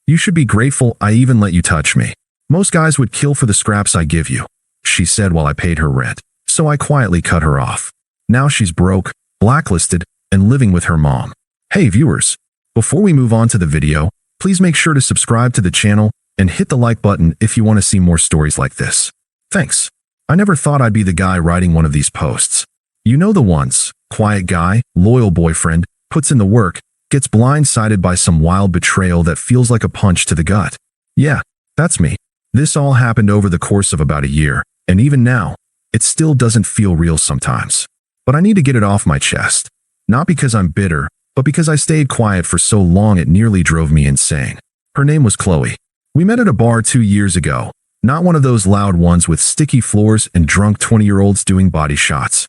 You should be grateful I even let you touch me. Most guys would kill for the scraps I give you, she said while I paid her rent. So I quietly cut her off. Now she's broke, blacklisted, and living with her mom. Hey viewers, before we move on to the video, please make sure to subscribe to the channel and hit the like button if you want to see more stories like this. Thanks. I never thought I'd be the guy writing one of these posts. You know the ones, quiet guy, loyal boyfriend, puts in the work, gets blindsided by some wild betrayal that feels like a punch to the gut. Yeah, that's me. This all happened over the course of about a year, and even now, it still doesn't feel real sometimes. But I need to get it off my chest. Not because I'm bitter, but because I stayed quiet for so long it nearly drove me insane. Her name was Chloe. We met at a bar 2 years ago, not one of those loud ones with sticky floors and drunk 20-year-olds doing body shots.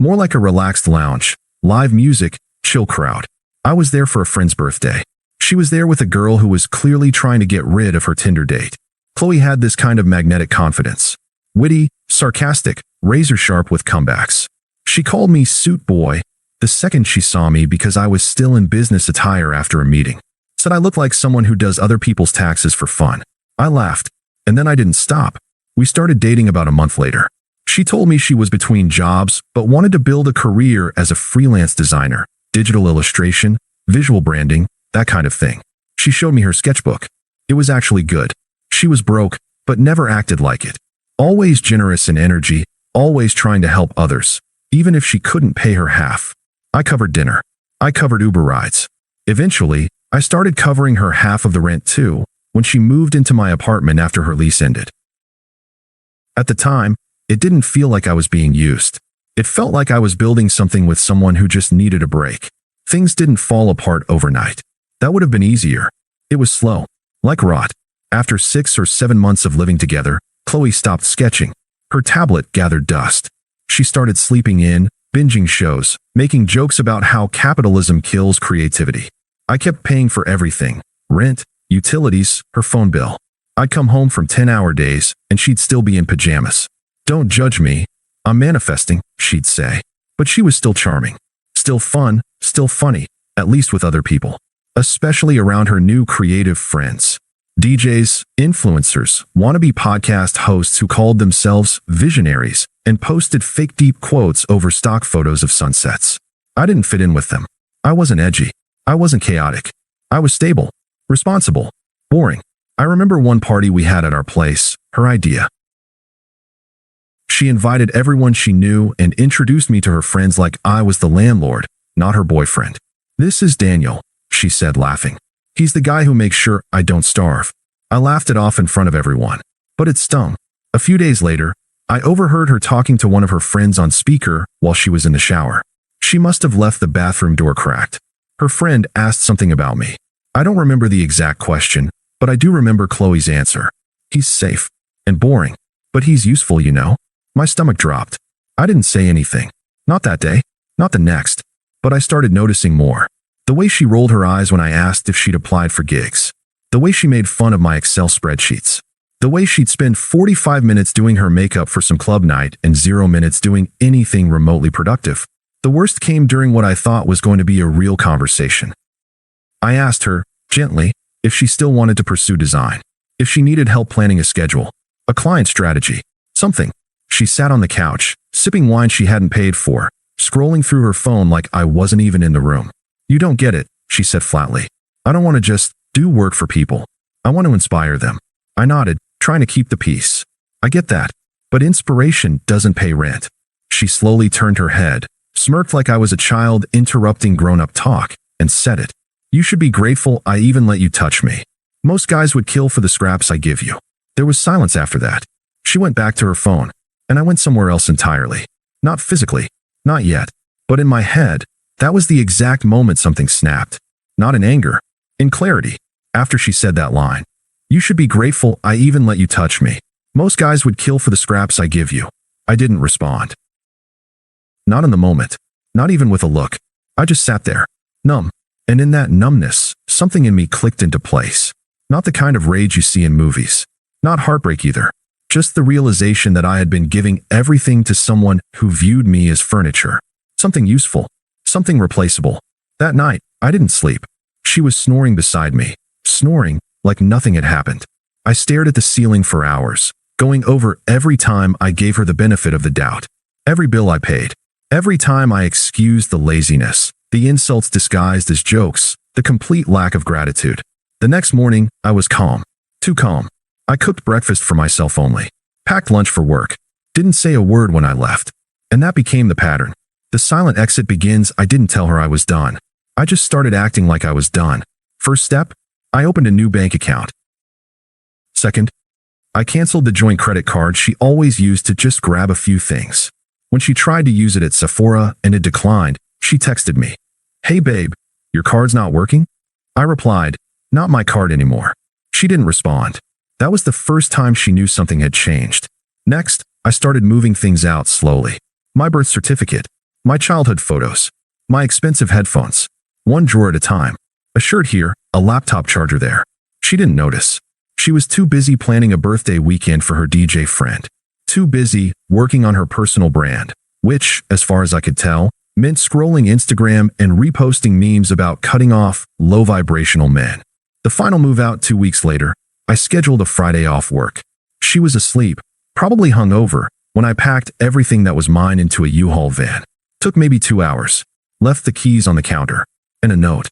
More like a relaxed lounge, live music, chill crowd. I was there for a friend's birthday. She was there with a girl who was clearly trying to get rid of her Tinder date. Chloe had this kind of magnetic confidence. Witty, sarcastic, razor-sharp with comebacks. She called me suit boy the second she saw me because I was still in business attire after a meeting. Said I looked like someone who does other people's taxes for fun. I laughed, and then I didn't stop. We started dating about a month later. She told me she was between jobs but wanted to build a career as a freelance designer, digital illustration, visual branding, that kind of thing. She showed me her sketchbook. It was actually good. She was broke, but never acted like it. Always generous in energy, always trying to help others, even if she couldn't pay her half. I covered dinner. I covered Uber rides. Eventually, I started covering her half of the rent too, when she moved into my apartment after her lease ended. At the time, it didn't feel like I was being used. It felt like I was building something with someone who just needed a break. Things didn't fall apart overnight. That would have been easier. It was slow, like rot. After 6 or 7 months of living together, Chloe stopped sketching. Her tablet gathered dust. She started sleeping in, binging shows, making jokes about how capitalism kills creativity. I kept paying for everything: rent, utilities, her phone bill. I'd come home from 10-hour days, and she'd still be in pajamas. Don't judge me. I'm manifesting, she'd say. But she was still charming. Still fun, still funny, at least with other people. Especially around her new creative friends. DJs, influencers, wannabe podcast hosts who called themselves visionaries and posted fake deep quotes over stock photos of sunsets. I didn't fit in with them. I wasn't edgy. I wasn't chaotic. I was stable, responsible, boring. I remember one party we had at our place, her idea. She invited everyone she knew and introduced me to her friends like I was the landlord, not her boyfriend. "This is Daniel," she said, laughing. "He's the guy who makes sure I don't starve." I laughed it off in front of everyone, but it stung. A few days later, I overheard her talking to one of her friends on speaker while she was in the shower. She must have left the bathroom door cracked. Her friend asked something about me. I don't remember the exact question, but I do remember Chloe's answer. "He's safe and boring, but he's useful, you know." My stomach dropped. I didn't say anything. Not that day, not the next, but I started noticing more. The way she rolled her eyes when I asked if she'd applied for gigs. The way she made fun of my Excel spreadsheets. The way she'd spend 45 minutes doing her makeup for some club night and 0 minutes doing anything remotely productive. The worst came during what I thought was going to be a real conversation. I asked her, gently, if she still wanted to pursue design. If she needed help planning a schedule, a client strategy, something. She sat on the couch, sipping wine she hadn't paid for, scrolling through her phone like I wasn't even in the room. "You don't get it," she said flatly. "I don't want to just do work for people. I want to inspire them." I nodded, trying to keep the peace. "I get that, but inspiration doesn't pay rent." She slowly turned her head, smirked like I was a child interrupting grown-up talk, and said it. "You should be grateful I even let you touch me. Most guys would kill for the scraps I give you." There was silence after that. She went back to her phone, and I went somewhere else entirely. Not physically, not yet, but in my head. That was the exact moment something snapped. Not in anger, in clarity. After she said that line, "You should be grateful I even let you touch me. Most guys would kill for the scraps I give you." I didn't respond. Not in the moment, not even with a look. I just sat there, numb. And in that numbness, something in me clicked into place. Not the kind of rage you see in movies. Not heartbreak either. Just the realization that I had been giving everything to someone who viewed me as furniture. Something useful. Something replaceable. That night, I didn't sleep. She was snoring beside me, snoring like nothing had happened. I stared at the ceiling for hours, going over every time I gave her the benefit of the doubt. Every bill I paid. Every time I excused the laziness, the insults disguised as jokes, the complete lack of gratitude. The next morning, I was calm. Too calm. I cooked breakfast for myself only. Packed lunch for work. Didn't say a word when I left. And that became the pattern. The silent exit begins. I didn't tell her I was done. I just started acting like I was done. First step, I opened a new bank account. Second, I canceled the joint credit card she always used to just grab a few things. When she tried to use it at Sephora and it declined, she texted me, "Hey babe, your card's not working?" I replied, "Not my card anymore." She didn't respond. That was the first time she knew something had changed. Next, I started moving things out slowly. My birth certificate, my childhood photos, my expensive headphones, one drawer at a time. A shirt here, a laptop charger there. She didn't notice. She was too busy planning a birthday weekend for her DJ friend. Too busy working on her personal brand, which, as far as I could tell, meant scrolling Instagram and reposting memes about cutting off low-vibrational men. The final move out 2 weeks later, I scheduled a Friday off work. She was asleep, probably hungover, when I packed everything that was mine into a U-Haul van. Took maybe 2 hours. Left the keys on the counter. And a note.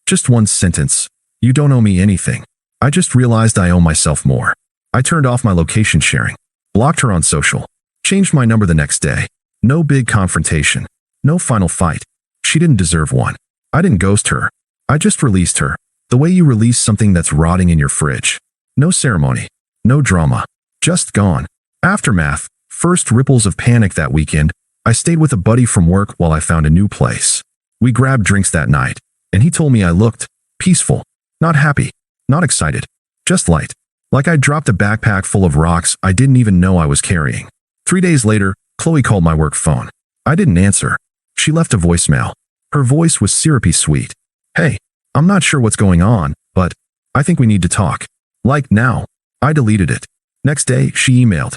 Just one sentence. "You don't owe me anything. I just realized I owe myself more." I turned off my location sharing. Blocked her on social. Changed my number the next day. No big confrontation. No final fight. She didn't deserve one. I didn't ghost her. I just released her. The way you release something that's rotting in your fridge. No ceremony. No drama. Just gone. Aftermath. First ripples of panic that weekend. I stayed with a buddy from work while I found a new place. We grabbed drinks that night, and he told me I looked peaceful. Not happy. Not excited. Just light. Like I dropped a backpack full of rocks I didn't even know I was carrying. 3 days later, Chloe called my work phone. I didn't answer. She left a voicemail. Her voice was syrupy sweet. "Hey, I'm not sure what's going on, but I think we need to talk. Like now." I deleted it. Next day, she emailed.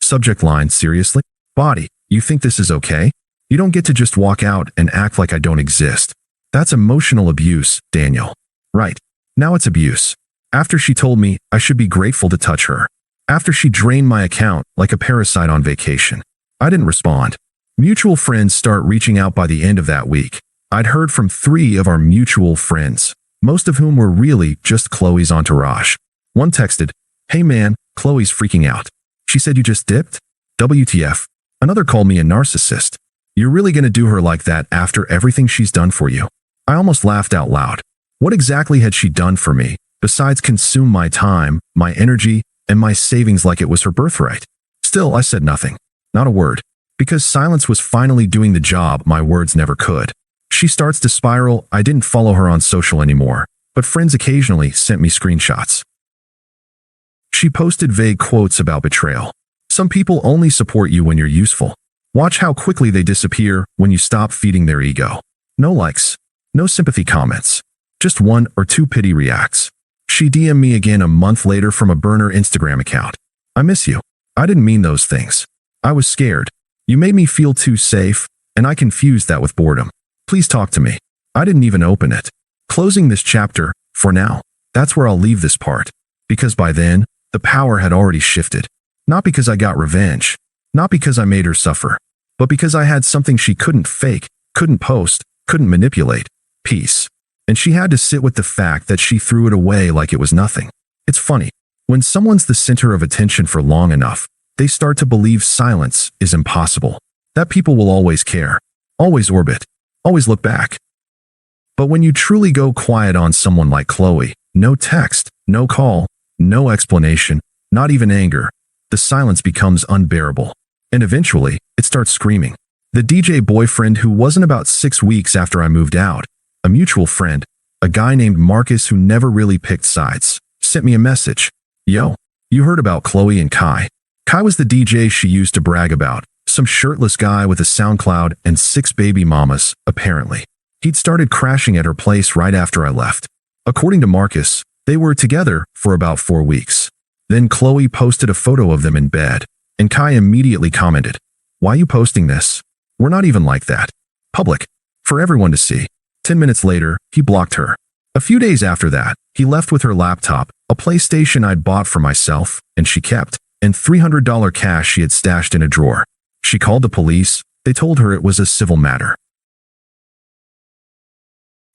Subject line, "Seriously? Body, you think this is okay? You don't get to just walk out and act like I don't exist. That's emotional abuse, Daniel." Right. Now it's abuse. After she told me I should be grateful to touch her. After she drained my account like a parasite on vacation. I didn't respond. Mutual friends start reaching out by the end of that week. I'd heard from 3 of our mutual friends, most of whom were really just Chloe's entourage. One texted, "Hey man, Chloe's freaking out. She said you just dipped? WTF. Another called me a narcissist. You're really gonna do her like that after everything she's done for you?" I almost laughed out loud. What exactly had she done for me, besides consume my time, my energy, and my savings like it was her birthright? Still, I said nothing. Not a word. Because silence was finally doing the job my words never could. She starts to spiral. I didn't follow her on social anymore, but friends occasionally sent me screenshots. She posted vague quotes about betrayal. Some people only support you when you're useful. Watch how quickly they disappear when you stop feeding their ego. No likes. No sympathy comments. Just 1 or 2 pity reacts. She DM'd me again a month later from a burner Instagram account. "I miss you. I didn't mean those things. I was scared. You made me feel too safe, and I confused that with boredom. Please talk to me." I didn't even open it. Closing this chapter, for now. That's where I'll leave this part. Because by then, the power had already shifted. Not because I got revenge. Not because I made her suffer. But because I had something she couldn't fake, couldn't post, couldn't manipulate. Peace. And she had to sit with the fact that she threw it away like it was nothing. It's funny. When someone's the center of attention for long enough, they start to believe silence is impossible. That people will always care. Always orbit. Always look back. But when you truly go quiet on someone like Chloe, no text, no call, no explanation, not even anger, the silence becomes unbearable. And eventually, it starts screaming. The DJ boyfriend who wasn't about 6 weeks after I moved out, a mutual friend, a guy named Marcus who never really picked sides, sent me a message. "Yo, you heard about Chloe and Kai?" Kai was the DJ she used to brag about, some shirtless guy with a SoundCloud and 6 baby mamas, apparently. He'd started crashing at her place right after I left. According to Marcus, they were together for about 4 weeks. Then Chloe posted a photo of them in bed, and Kai immediately commented, "Why you posting this? We're not even like that. Public. For everyone to see." 10 minutes later, he blocked her. A few days after that, he left with her laptop, a PlayStation I'd bought for myself, and she kept, and $300 cash she had stashed in a drawer. She called the police. They told her it was a civil matter.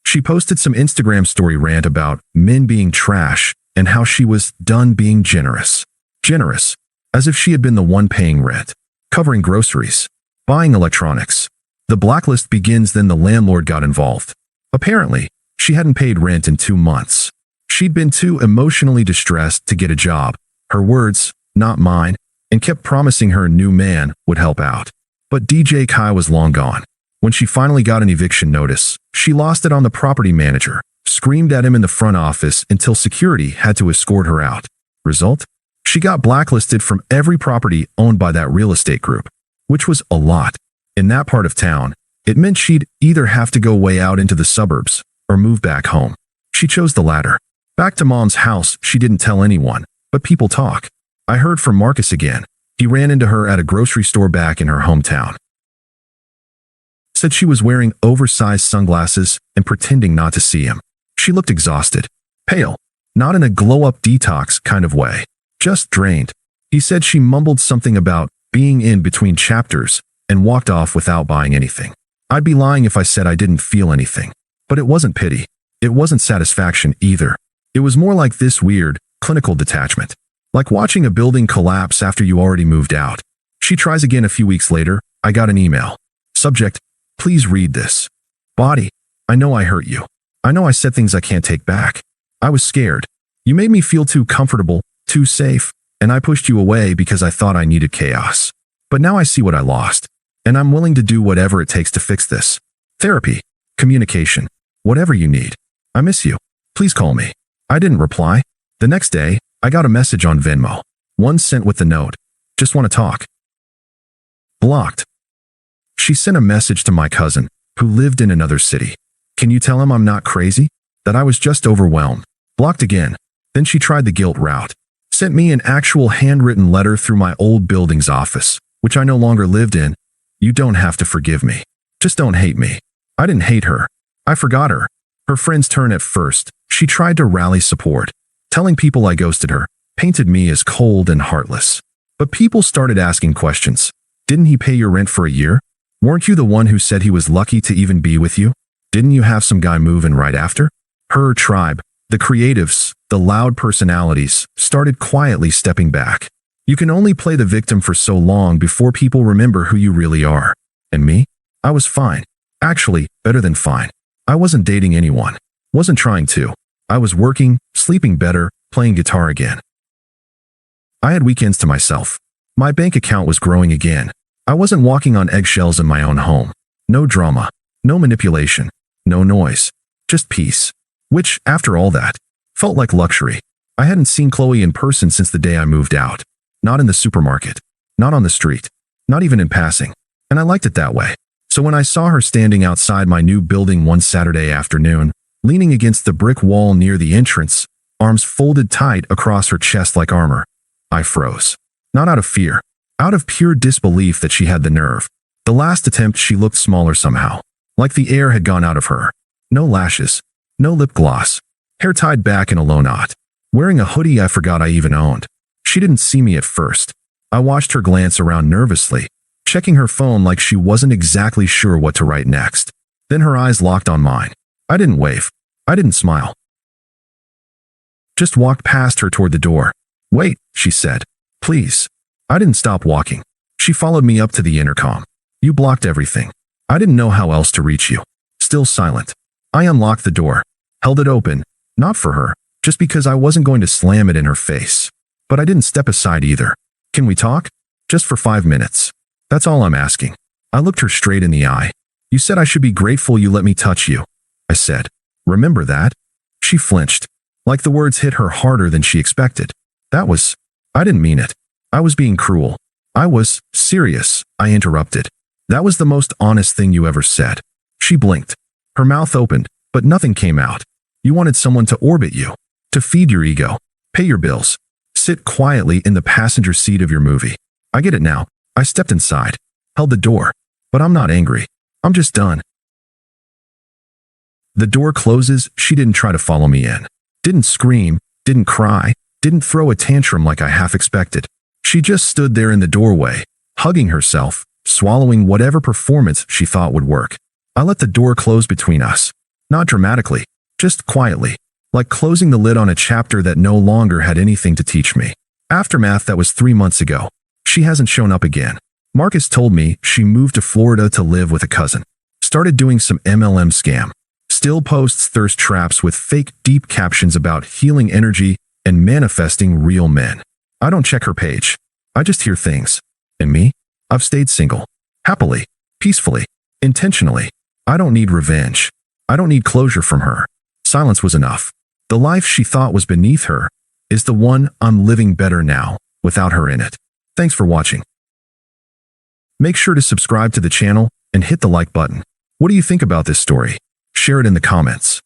She posted some Instagram story rant about men being trash and how she was done being generous. Generous, as if she had been the one paying rent, covering groceries, buying electronics. The blacklist begins, then the landlord got involved. Apparently, she hadn't paid rent in 2 months. She'd been too emotionally distressed to get a job, her words, not mine, and kept promising her new man would help out. But DJ Kai was long gone. When she finally got an eviction notice, she lost it on the property manager, screamed at him in the front office until security had to escort her out. Result? She got blacklisted from every property owned by that real estate group, which was a lot. In that part of town, it meant she'd either have to go way out into the suburbs or move back home. She chose the latter. Back to Mom's house, she didn't tell anyone, but people talk. I heard from Marcus again. He ran into her at a grocery store back in her hometown. Said she was wearing oversized sunglasses and pretending not to see him. She looked exhausted, pale, not in a glow-up detox kind of way, just drained. He said she mumbled something about being in between chapters and walked off without buying anything. I'd be lying if I said I didn't feel anything. But it wasn't pity. It wasn't satisfaction either. It was more like this weird, clinical detachment. Like watching a building collapse after you already moved out. She tries again a few weeks later. I got an email. Subject: please read this. Body: I know I hurt you. I know I said things I can't take back. I was scared. You made me feel too comfortable, too safe, and I pushed you away because I thought I needed chaos. But now I see what I lost, and I'm willing to do whatever it takes to fix this. Therapy, communication, whatever you need. I miss you. Please call me. I didn't reply. The next day, I got a message on Venmo. One sent with the note: just want to talk. Blocked. She sent a message to my cousin, who lived in another city. Can you tell him I'm not crazy? That I was just overwhelmed. Blocked again. Then she tried the guilt route. Sent me an actual handwritten letter through my old building's office, which I no longer lived in. You don't have to forgive me. Just don't hate me. I didn't hate her. I forgot her. Her friend's turn at first. She tried to rally support, telling people I ghosted her, painted me as cold and heartless. But people started asking questions. Didn't he pay your rent for a year? Weren't you the one who said he was lucky to even be with you? Didn't you have some guy move in right after? Her tribe, the creatives, the loud personalities, started quietly stepping back. You can only play the victim for so long before people remember who you really are. And me? I was fine. Actually, better than fine. I wasn't dating anyone. Wasn't trying to. I was working, sleeping better, playing guitar again. I had weekends to myself. My bank account was growing again. I wasn't walking on eggshells in my own home. No drama. No manipulation. No noise. Just peace. Which, after all that, felt like luxury. I hadn't seen Chloe in person since the day I moved out. Not in the supermarket. Not on the street. Not even in passing. And I liked it that way. So when I saw her standing outside my new building one Saturday afternoon, leaning against the brick wall near the entrance, arms folded tight across her chest like armor, I froze. Not out of fear. Out of pure disbelief that she had the nerve. The last attempt she looked smaller somehow. Like the air had gone out of her. No lashes. No lip gloss. Hair tied back in a low knot. Wearing a hoodie I forgot I even owned. She didn't see me at first. I watched her glance around nervously, checking her phone like she wasn't exactly sure what to write next. Then her eyes locked on mine. I didn't wave. I didn't smile. Just walked past her toward the door. Wait, she said. Please. I didn't stop walking. She followed me up to the intercom. You blocked everything. I didn't know how else to reach you. Still silent. I unlocked the door. Held it open. Not for her. Just because I wasn't going to slam it in her face. But I didn't step aside either. Can we talk? Just for 5 minutes. That's all I'm asking. I looked her straight in the eye. You said I should be grateful you let me touch you. I said. Remember that? She flinched. Like the words hit her harder than she expected. I didn't mean it. I was being cruel. I was serious, I interrupted. That was the most honest thing you ever said. She blinked. Her mouth opened, but nothing came out. You wanted someone to orbit you, to feed your ego, pay your bills, sit quietly in the passenger seat of your movie. I get it now. I stepped inside, held the door, but I'm not angry. I'm just done. The door closes, she didn't try to follow me in. Didn't scream, didn't cry, didn't throw a tantrum like I half expected. She just stood there in the doorway, hugging herself, swallowing whatever performance she thought would work. I let the door close between us. Not dramatically, just quietly, like closing the lid on a chapter that no longer had anything to teach me. Aftermath, that was 3 months ago. She hasn't shown up again. Marcus told me she moved to Florida to live with a cousin. Started doing some MLM scam. Still posts thirst traps with fake deep captions about healing energy and manifesting real men. I don't check her page. I just hear things. And me? I've stayed single. Happily. Peacefully. Intentionally. I don't need revenge. I don't need closure from her. Silence was enough. The life she thought was beneath her is the one I'm living better now, without her in it. Thanks for watching. Make sure to subscribe to the channel and hit the like button. What do you think about this story? Share it in the comments.